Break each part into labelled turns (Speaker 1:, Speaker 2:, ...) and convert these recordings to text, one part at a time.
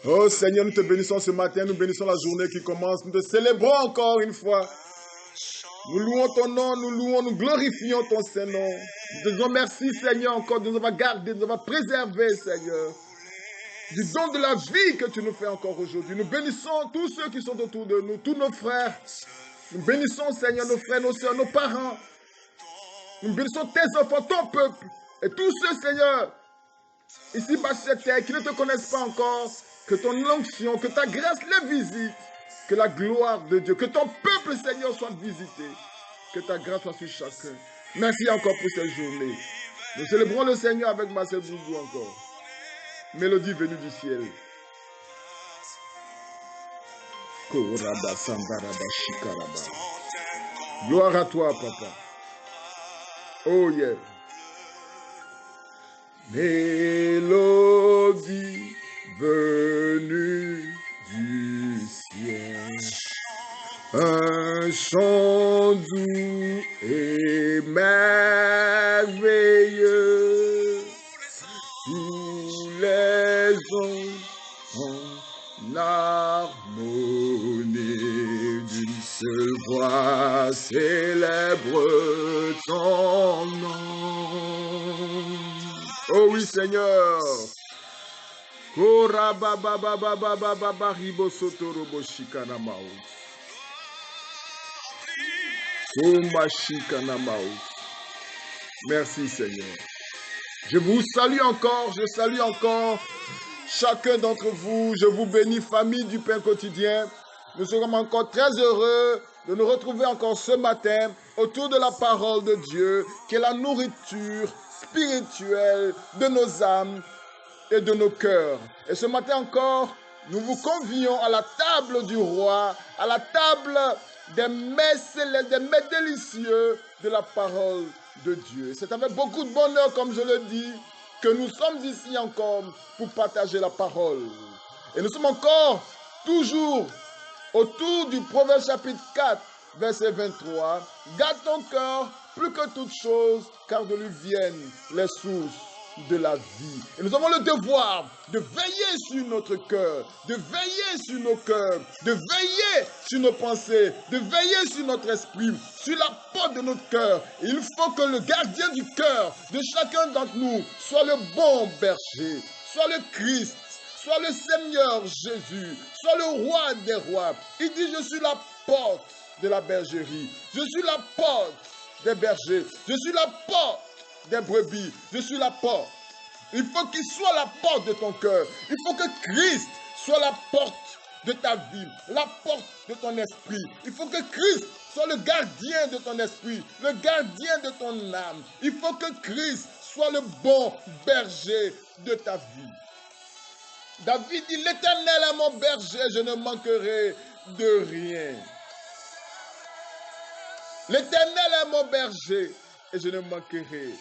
Speaker 1: Oh Seigneur, nous te bénissons ce matin, nous bénissons la journée qui commence, nous te célébrons encore une fois. Nous louons ton nom, nous glorifions ton Saint-Nom. Nous te disons merci Seigneur encore de nous avoir gardés, de nous avoir préservés Seigneur. Du don de la vie que tu nous fais encore aujourd'hui. Nous bénissons tous ceux qui sont autour de nous, tous nos frères. Nous bénissons Seigneur nos frères, nos soeurs, nos parents. Nous bénissons tes enfants, ton peuple. Et tous ceux Seigneur, ici bas sur cette terre, qui ne te connaissent pas encore, que ton onction, que ta grâce les visite, que la gloire de Dieu, que ton peuple, Seigneur, soit visité, que ta grâce soit sur chacun. Merci encore pour cette journée. Nous célébrons le Seigneur avec Marcel Bougou encore. Mélodie venue du ciel. Gloire à toi, Papa. Oh yeah. Mélodie venue du ciel, un chant doux et merveilleux, tous les anges en harmonie d'une seule voix célèbre ton nom. Oh oui, Seigneur. Merci, Seigneur. Je vous salue encore, je salue encore chacun d'entre vous. Je vous bénis, famille du pain quotidien. Nous serons encore très heureux de nous retrouver encore ce matin autour de la parole de Dieu, qui est la nourriture spirituelle de nos âmes et de nos cœurs. Et ce matin encore, nous vous convions à la table du roi, à la table des mets célestes, des mets délicieux de la parole de Dieu. C'est avec beaucoup de bonheur, comme je le dis, que nous sommes ici encore pour partager la parole. Et nous sommes encore toujours autour du Proverbe chapitre 4, verset 23. Garde ton cœur plus que toute chose, car de lui viennent les sources de la vie. Et nous avons le devoir de veiller sur notre cœur, de veiller sur nos cœurs, de veiller sur nos pensées, de veiller sur notre esprit, sur la porte de notre cœur. Et il faut que le gardien du cœur de chacun d'entre nous soit le bon berger, soit le Christ, soit le Seigneur Jésus, soit le roi des rois. Il dit, je suis la porte de la bergerie, je suis la porte des bergers, je suis la porte des brebis, je suis la porte. Il faut qu'il soit la porte de ton cœur. Il faut que Christ soit la porte de ta vie, la porte de ton esprit. Il faut que Christ soit le gardien de ton esprit, le gardien de ton âme. Il faut que Christ soit le bon berger de ta vie. David dit, l'Éternel est mon berger, je ne manquerai de rien. L'Éternel est mon berger et je ne manquerai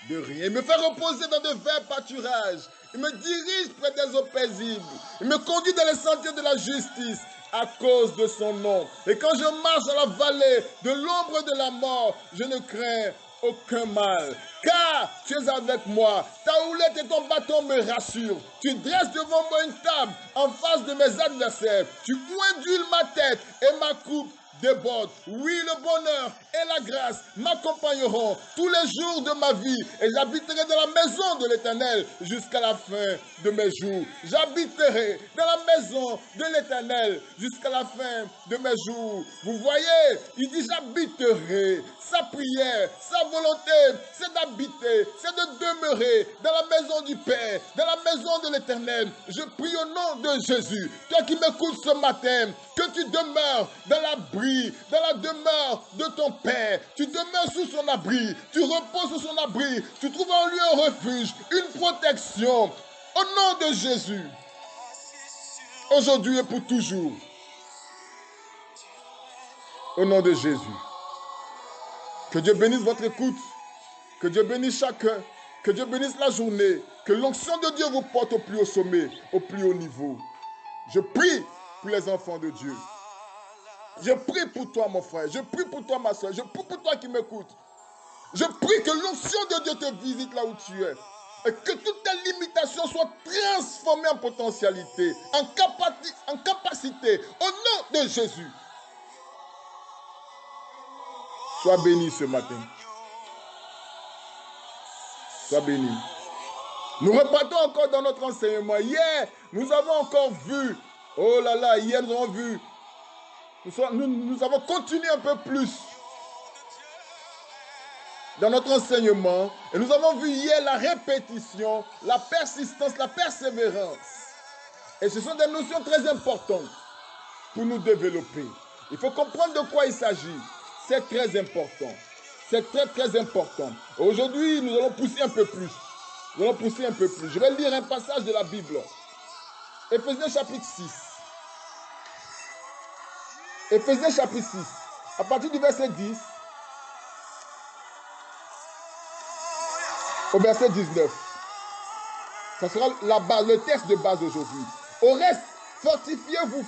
Speaker 1: de rien. Il me fait reposer dans de verts pâturages. Il me dirige près des eaux paisibles. Il me conduit dans les sentiers de la justice à cause de son nom. Et quand je marche dans la vallée de l'ombre de la mort, je ne crains aucun mal. Car tu es avec moi. Ta houlette et ton bâton me rassurent. Tu dresses devant moi une table en face de mes adversaires. Tu induis ma tête et ma coupe déborde. Oui, le bonheur et la grâce m'accompagneront tous les jours de ma vie et j'habiterai dans la maison de l'Éternel jusqu'à la fin de mes jours. J'habiterai dans la maison de l'Éternel jusqu'à la fin de mes jours. Vous voyez, il dit j'habiterai. Sa prière, sa volonté, c'est d'habiter, c'est de demeurer dans la maison du Père, dans la maison de l'Éternel. Je prie au nom de Jésus, toi qui m'écoutes ce matin, que tu demeures dans l'abri, dans la demeure de ton Père. Tu demeures sous son abri, tu reposes sous son abri, tu trouves en lui un refuge, une protection. Au nom de Jésus, aujourd'hui et pour toujours. Au nom de Jésus. Que Dieu bénisse votre écoute, que Dieu bénisse chacun, que Dieu bénisse la journée, que l'onction de Dieu vous porte au plus haut sommet, au plus haut niveau. Je prie pour les enfants de Dieu. Je prie pour toi, mon frère. Je prie pour toi, ma soeur. Je prie pour toi qui m'écoutes. Je prie que l'onction de Dieu te visite là où tu es. Et que toutes tes limitations soient transformées en potentialité, en capacité. Au nom de Jésus. Sois béni ce matin. Sois béni. Nous repartons encore dans notre enseignement. Hier, nous avons encore vu. Oh là là, hier nous avons vu. Nous avons continué un peu plus dans notre enseignement. Et nous avons vu hier la répétition, la persistance, la persévérance. Et ce sont des notions très importantes pour nous développer. Il faut comprendre de quoi il s'agit. C'est très important. C'est très très important. Aujourd'hui, nous allons pousser un peu plus. Nous allons pousser un peu plus. Je vais lire un passage de la Bible. Éphésiens chapitre 6. Éphésiens chapitre 6. À partir du verset 10 au verset 19. Ça sera la base, le texte de base aujourd'hui. Au reste, fortifiez-vous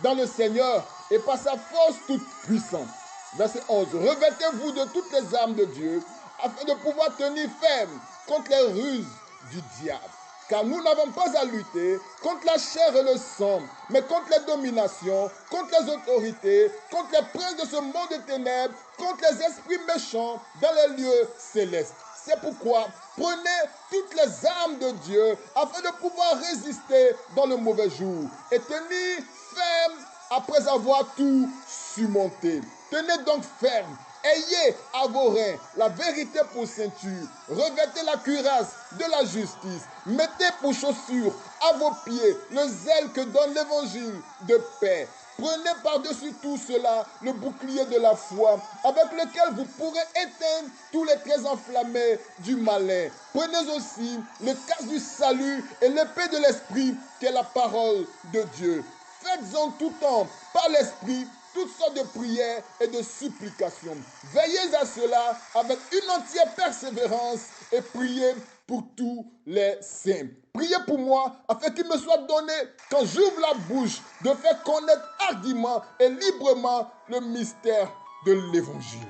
Speaker 1: dans le Seigneur et par sa force toute puissante. Verset 11. Revêtez-vous de toutes les armes de Dieu afin de pouvoir tenir ferme contre les ruses du diable. Car nous n'avons pas à lutter contre la chair et le sang, mais contre les dominations, contre les autorités, contre les princes de ce monde de ténèbres, contre les esprits méchants dans les lieux célestes. C'est pourquoi prenez toutes les armes de Dieu afin de pouvoir résister dans le mauvais jour et tenir ferme après avoir tout surmonté. Tenez donc ferme. Ayez à vos reins la vérité pour ceinture. Revêtez la cuirasse de la justice. Mettez pour chaussure à vos pieds le zèle que donne l'évangile de paix. Prenez par-dessus tout cela le bouclier de la foi avec lequel vous pourrez éteindre tous les traits enflammés du malin. Prenez aussi le casque du salut et l'épée de l'esprit qui est la parole de Dieu. Faites en tout temps par l'esprit toutes sortes de prières et de supplications. Veillez à cela avec une entière persévérance et priez pour tous les saints. Priez pour moi afin qu'il me soit donné, quand j'ouvre la bouche, de faire connaître hardiment et librement le mystère de l'évangile.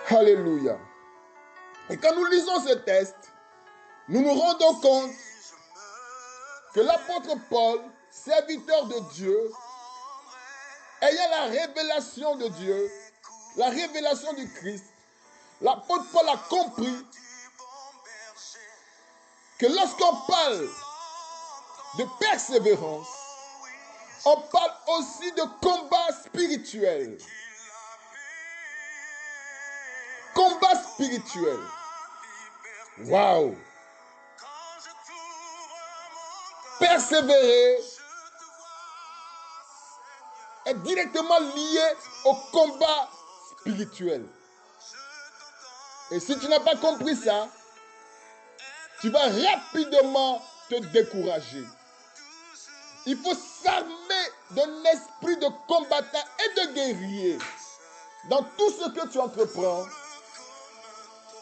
Speaker 1: Alléluia. Et quand nous lisons ce texte, nous nous rendons compte que l'apôtre Paul, serviteur de Dieu, ayant la révélation de Dieu, la révélation du Christ, l'apôtre Paul a compris que lorsqu'on parle de persévérance, on parle aussi de combat spirituel. Combat spirituel. Waouh! Persévérer est directement lié au combat spirituel. Et si tu n'as pas compris ça, tu vas rapidement te décourager. Il faut s'armer d'un esprit de combattant et de guerrier dans tout ce que tu entreprends.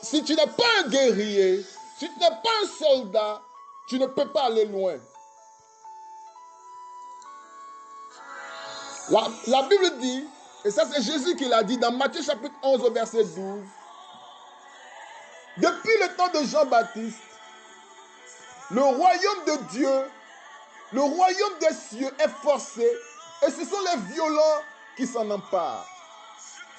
Speaker 1: Si tu n'es pas un guerrier, si tu n'es pas un soldat, tu ne peux pas aller loin. La Bible dit, et ça c'est Jésus qui l'a dit dans Matthieu chapitre 11 au verset 12, depuis le temps de Jean-Baptiste, le royaume de Dieu, le royaume des cieux est forcé et ce sont les violents qui s'en emparent.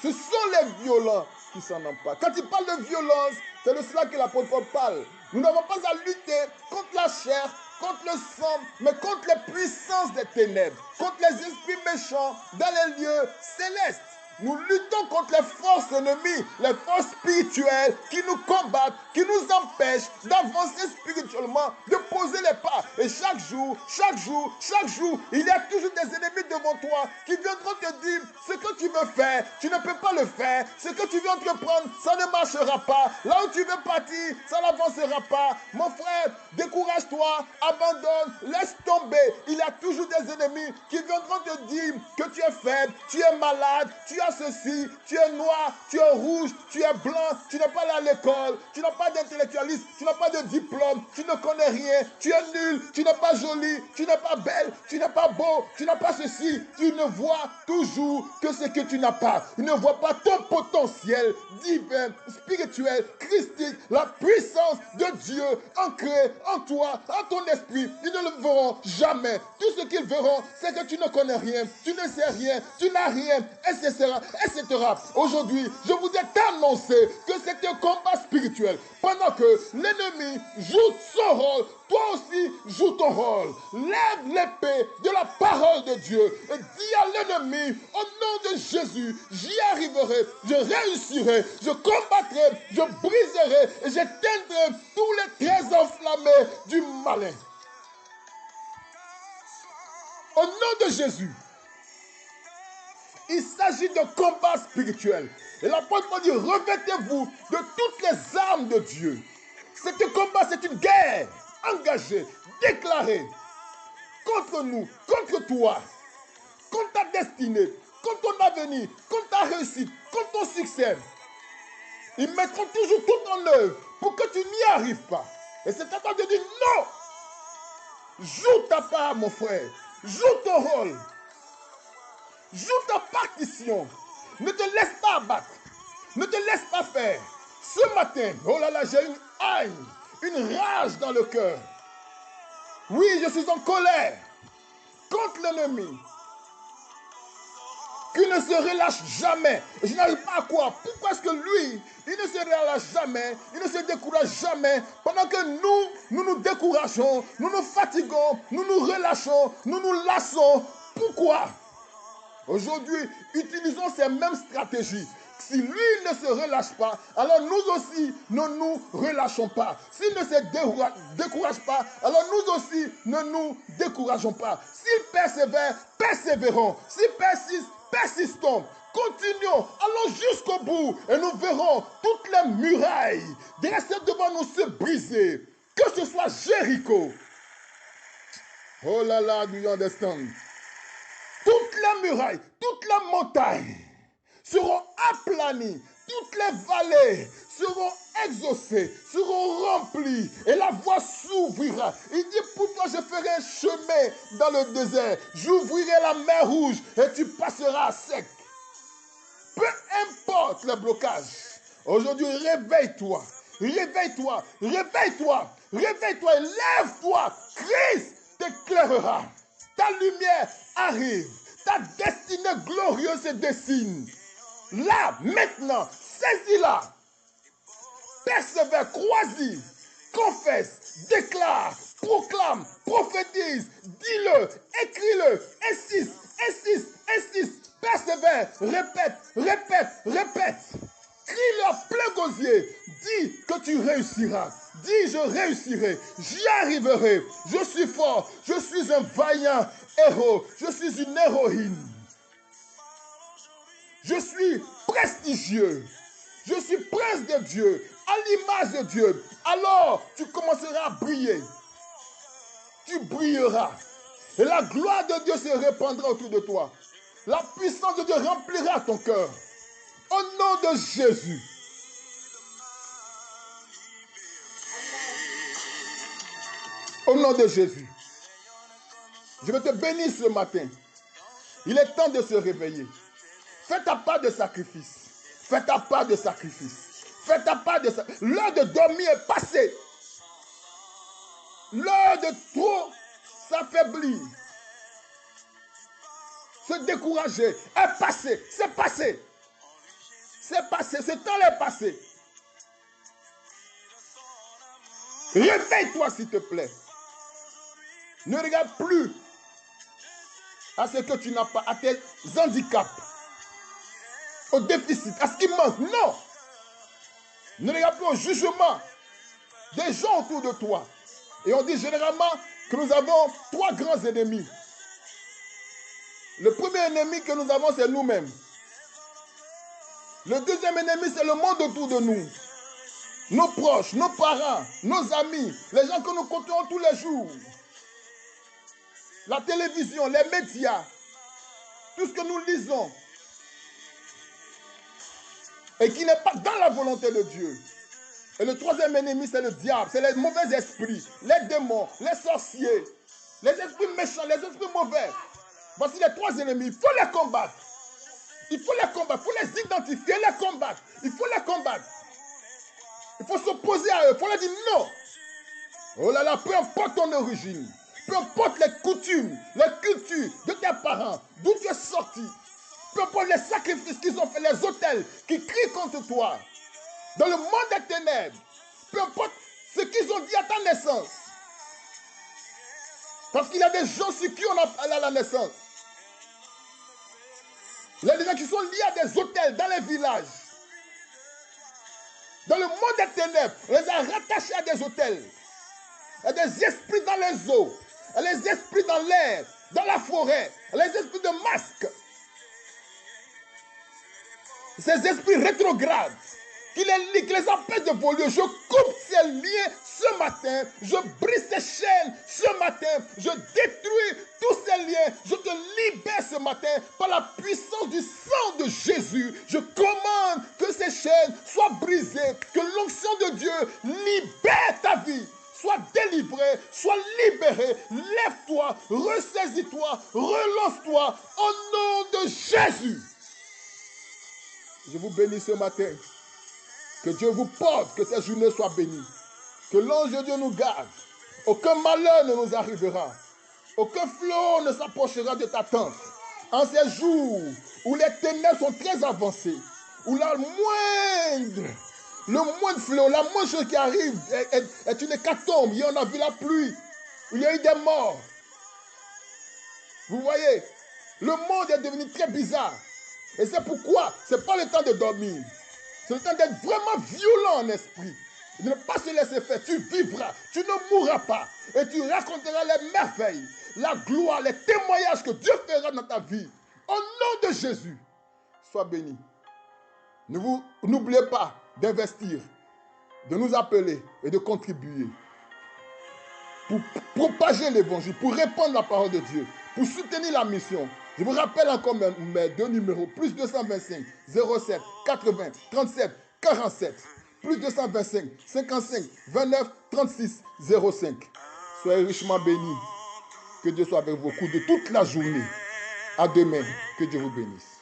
Speaker 1: Ce sont les violents qui s'en emparent. Quand il parle de violence, c'est de cela que l'apôtre Paul parle. Nous n'avons pas à lutter contre la chair, contre le sang, mais contre les puissances des ténèbres, contre les esprits méchants dans les lieux célestes. Nous luttons contre les forces ennemies, les forces spirituelles qui nous combattent, qui nous empêchent d'avancer spirituellement, de poser les pas. Et chaque jour, il y a toujours des ennemis devant toi qui viendront te dire ce que tu veux faire, tu ne peux pas le faire. Ce que tu veux entreprendre, ça ne marchera pas. Là où tu veux partir, ça n'avancera pas. Mon frère, décourage-toi, abandonne, laisse tomber. Il y a toujours des ennemis qui viendront te dire que tu es faible, tu es malade, tu as ceci, tu es noir, tu es rouge, tu es blanc, tu n'es pas allé à l'école, tu n'as pas d'intellectualisme, tu n'as pas de diplôme, tu ne connais rien, tu es nul, tu n'es pas jolie, tu n'es pas belle, tu n'es pas beau, tu n'as pas ceci. Tu ne vois toujours que ce que tu n'as pas. Il ne voit pas ton potentiel divin, spirituel, christique, la puissance de Dieu ancrée en toi, en ton esprit. Ils ne le verront jamais. Tout ce qu'ils verront, c'est que tu ne connais rien, tu ne sais rien, tu n'as rien, etc. etc. Aujourd'hui, je voudrais t'annoncer que c'est un combat spirituel. Pendant que l'ennemi joue son rôle, toi aussi joue ton rôle. Lève l'épée de la parole de Dieu et dis à l'ennemi, au nom de Jésus, j'y arriverai, je réussirai, je combattrai, je briserai et j'éteindrai tous les traits enflammés du malin. Au nom de Jésus, il s'agit d'un combat spirituel. Et l'apôtre Paul dit, revêtez-vous de toutes les armes de Dieu. C'est un combat, c'est une guerre engagée, déclarée contre nous, contre toi, contre ta destinée, contre ton avenir, contre ta réussite, contre ton succès. Ils mettront toujours tout en œuvre pour que tu n'y arrives pas. Et c'est à toi de dire non. Joue ta part, mon frère. Joue ton rôle. Joue ta partition. Ne te laisse pas abattre. Ne te laisse pas faire. Ce matin, oh là là, j'ai une haine, une rage dans le cœur. Oui, je suis en colère contre l'ennemi qui ne se relâche jamais. Je n'arrive pas à croire. Pourquoi est-ce que lui, il ne se relâche jamais, il ne se décourage jamais, pendant que nous nous décourageons, nous nous fatiguons, nous nous relâchons, nous nous lassons. Pourquoi? Aujourd'hui, utilisons ces mêmes stratégies. Si lui ne se relâche pas, alors nous aussi ne nous relâchons pas. S'il ne se décourage pas, alors nous aussi ne nous décourageons pas. S'il persévère, persévérons. S'il persiste, persistons. Continuons, allons jusqu'au bout et nous verrons toutes les murailles dressées devant nous se briser. Que ce soit Jéricho. Oh là là, do you understand? Toutes les murailles, toutes les montagnes seront aplanies, toutes les vallées seront exaucées, seront remplies et la voie s'ouvrira. Il dit, pour toi je ferai un chemin dans le désert, j'ouvrirai la mer rouge et tu passeras à sec. Peu importe le blocage, aujourd'hui réveille-toi, réveille-toi, réveille-toi, réveille-toi et lève-toi. Christ t'éclairera, ta lumière arrive, ta destinée glorieuse se dessine. Là, maintenant, saisis-la. Persévère, crois-y, confesse, déclare, proclame, prophétise, dis-le, écris-le, insiste, insiste, insiste, persévère, répète, répète, répète. Crie-le à plein gosier, dis que tu réussiras. Dis, je réussirai, j'y arriverai, je suis fort, je suis un vaillant héros, je suis une héroïne. Je suis prestigieux. Je suis prince de Dieu, à l'image de Dieu. Alors, tu commenceras à briller. Tu brilleras. Et la gloire de Dieu se répandra autour de toi. La puissance de Dieu remplira ton cœur. Au nom de Jésus. Au nom de Jésus. Je vais te bénir ce matin. Il est temps de se réveiller. Fais ta part de sacrifice. Fais ta part de sacrifice. Fais ta part de sacrifice. L'heure de dormir est passée. L'heure de trop s'affaiblir, se décourager est passée. C'est passé. C'est passé. Ce temps est passé. Réveille-toi s'il te plaît. Ne regarde plus à ce que tu n'as pas, à tes handicaps, au déficit, à ce qui manque. Non. Ne regarde plus au jugement des gens autour de toi. Et on dit généralement que nous avons trois grands ennemis. Le premier ennemi que nous avons, c'est nous-mêmes. Le deuxième ennemi, c'est le monde autour de nous. Nos proches, nos parents, nos amis, les gens que nous côtoyons tous les jours. La télévision, les médias, tout ce que nous lisons. Et qui n'est pas dans la volonté de Dieu. Et le troisième ennemi, c'est le diable, c'est les mauvais esprits, les démons, les sorciers, les esprits méchants, les esprits mauvais. Voici les trois ennemis, il faut les combattre. Il faut les combattre, il faut les identifier, les combattre. Il faut les combattre. Il faut s'opposer à eux, il faut leur dire non. Oh là là, peu importe ton origine, peu importe les coutumes, les cultures de tes parents, d'où tu es sorti, peu importe les sacrifices qu'ils ont fait, les autels qui crient contre toi, dans le monde des ténèbres, peu importe ce qu'ils ont dit à ta naissance. Parce qu'il y a des gens sur qui on a parlé à la naissance. Il y a des gens qui sont liés à des hôtels dans les villages. Dans le monde des ténèbres, on les a rattachés à des hôtels. Il y a des esprits dans les eaux. Il y a des esprits dans l'air, dans la forêt. Il y a des esprits de masques. Ces esprits rétrogrades qui les lient, qui les empêchent de voler. Je coupe ces liens ce matin. Je brise ces chaînes ce matin. Je détruis tous ces liens. Je te libère ce matin par la puissance du sang de Jésus. Je commande que ces chaînes soient brisées. Que l'onction de Dieu libère ta vie. Sois délivré, sois libéré. Lève-toi, ressaisis-toi, relance-toi au nom de Jésus. Je vous bénis ce matin. Que Dieu vous porte, que cette journée soit bénie. Que l'ange de Dieu nous garde. Aucun malheur ne nous arrivera. Aucun flot ne s'approchera de ta tente. En ces jours où les ténèbres sont très avancées, où le moindre flot, la moindre chose qui arrive est une hécatombe. Hier, on a vu la pluie. Il y a eu des morts. Vous voyez, le monde est devenu très bizarre. Et c'est pourquoi ce n'est pas le temps de dormir. C'est le temps d'être vraiment violent en esprit. De ne pas se laisser faire. Tu vivras, tu ne mourras pas. Et tu raconteras les merveilles, la gloire, les témoignages que Dieu fera dans ta vie. Au nom de Jésus, sois béni. N'oubliez pas d'investir, de nous appeler et de contribuer pour propager l'évangile, pour répandre la parole de Dieu, pour soutenir la mission. Je vous rappelle encore mes deux numéros, plus 225 07 80 37 47, plus 225 55 29 36 05. Soyez richement bénis. Que Dieu soit avec vous au cours de toute la journée. À demain. Que Dieu vous bénisse.